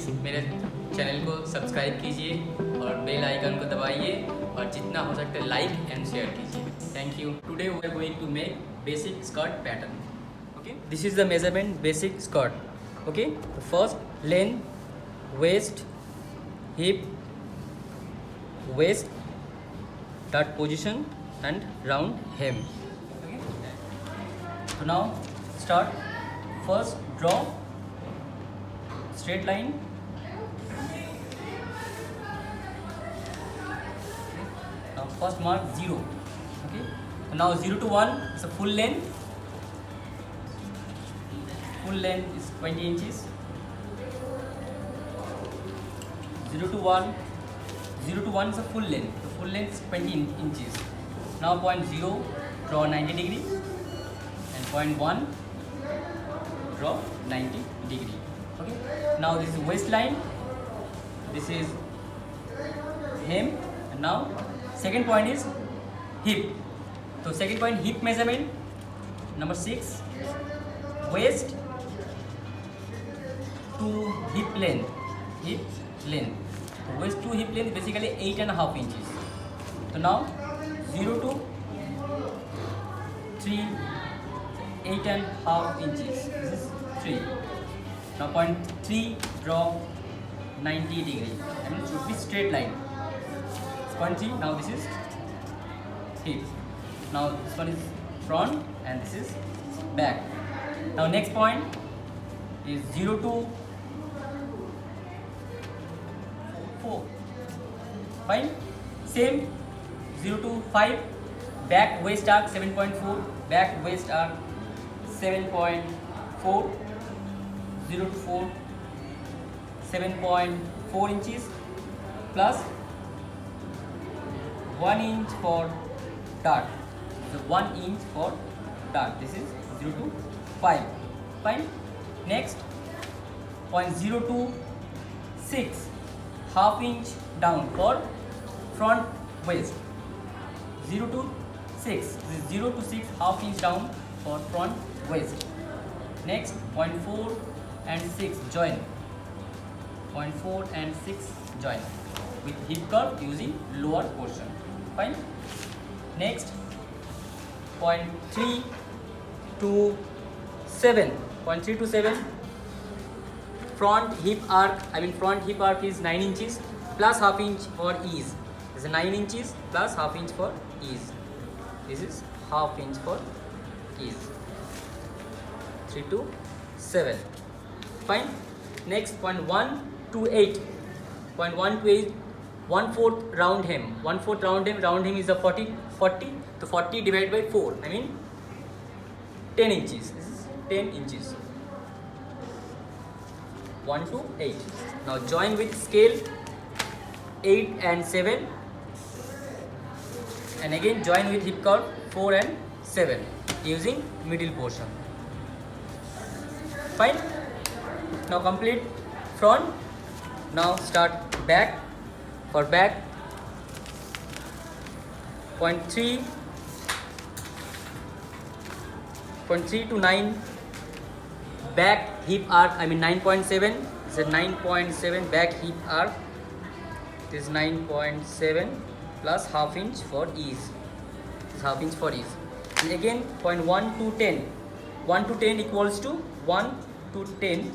Please मेरे channel को subscribe कीजिए और बेल आइकन को दबाइए और जितना हो सकता है लाइक एंड शेयर कीजिए। Thank you. Today we are going to make basic skirt pattern. Okay, this is the measurement basic skirt. Okay, first length, waist, hip, waist, dart position and round hem. Okay. So now start. First draw straight line. Now first mark 0. Okay. So now 0 to 1 is a full length. Full length is 20 inches. 0 to 1 is a full length. The full length is 20 inches. Now point 0, draw 90 degree, and point 1, draw 90 degree. Okay. Now this is waistline. This is hem. And now second point is hip. So second point hip measurement. Number 6, waist to hip length. Hip length. Waist to hip length basically 8.5 inches. So now 0 to 3, 8.5 inches. This is 3. Now point 3, draw 90 degree. I mean it should be straight line. Point 3. Now this is hip. Now this one is front and this is back. Now next point is 0 to 4. Fine. Same 0 to 5. Back waist arc 7.4. Back waist arc 7.4. 0 to 4. 7.4 inches plus 1 inch for dart. So 1 inch for dart. This is 0 to 5. Fine. Next point 0 to 6. Half inch down for front waist. 0 to 6. This is 0 to 6, half inch down for front waist. Next point 4 and 6 join. Point 4 and 6 join with hip curve using lower portion. Fine. Next point 3 to 7. Point 3 to 7. Front hip arc is 9 inches plus half inch for ease. This is 9 inches plus half inch for ease. This is half inch for ease. 3 to 7. Fine. Next point 1 to 8. Point 1 to 8. 1/4 round hem. 1/4 round hem. Round hem is a 40. So 40 divided by 4. I mean 10 inches. This is 10 inches. 1 to 8. Now join with scale 8 and 7 and again join with hip curve 4 and 7 using middle portion. Fine. Now complete front. Now start back. For back point 3 to 9. Back hip arc 9.7. It's a 9.7 back hip arc. This is 9.7 plus half inch for ease. This is half inch for ease. And again point 1 to 10. 1 to 10 equals to 1 to 10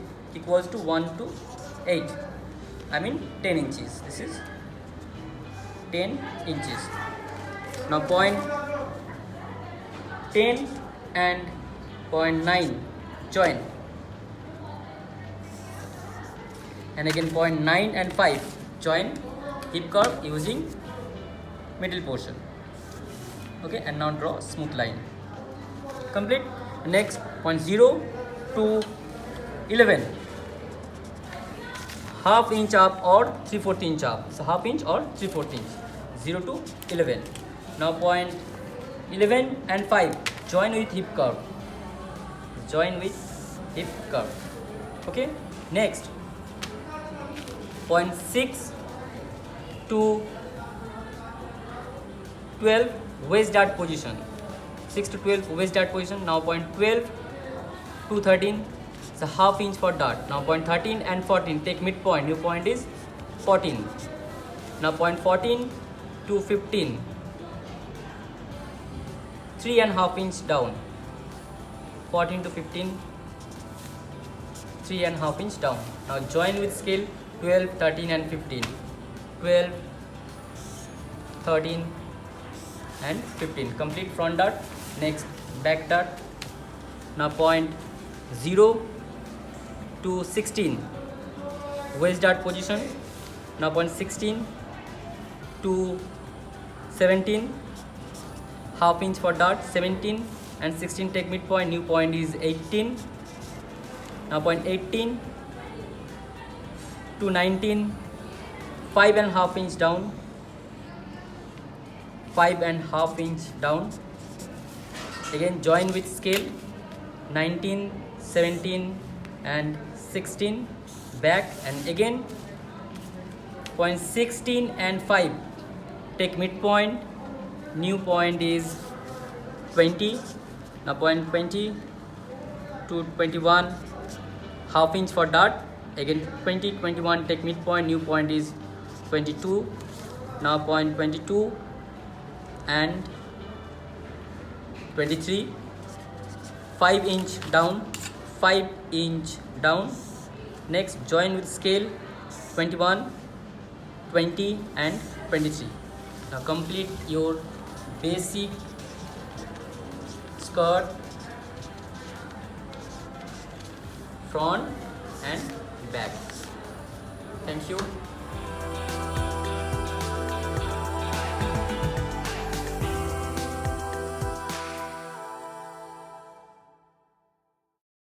equals to 1 to 8. 10 inches. This is 10 inches. Now point 10 and point 9 join. And again point 9 and 5 join hip curve using middle portion. Okay, and now draw smooth line. Complete. Next point 0 to 11. Half inch up or 3/4 inch up. So half inch or 3/4 inch. 0 to 11. Now point 11 and 5 join with hip curve. Join with hip curve. Okay. Next point 6 to 12 waist dart position. 6 to 12 waist dart position. Now point 12 to 13 So half inch for dart. Now point 13 and 14, take midpoint, new point is 14. Now point 14 to 15, 3.5 inch down. 14 to 15, 3.5 inch down. Now join with scale 12, 13 and 15. 12, 13 and 15. Complete front dart. Next back dart. Now point 0 to 16, wedge dart position. Now point 16 to 17, half inch for dart. 17 and 16 take midpoint, new point is 18. Now point 18 to 19, 5.5 inch down. 5.5 inch down. Again join with scale 19, 17 and 16, back, and again point 16 and 5 take midpoint, new point is 20. Now point 20 to 21, half inch for dart. Again 20, 21 take midpoint, new point is 22. Now point 22 and 23, 5 inch down. 5 inch down. Next join with scale 21, 20 and 23. Now complete your basic skirt, front and back. Thank you.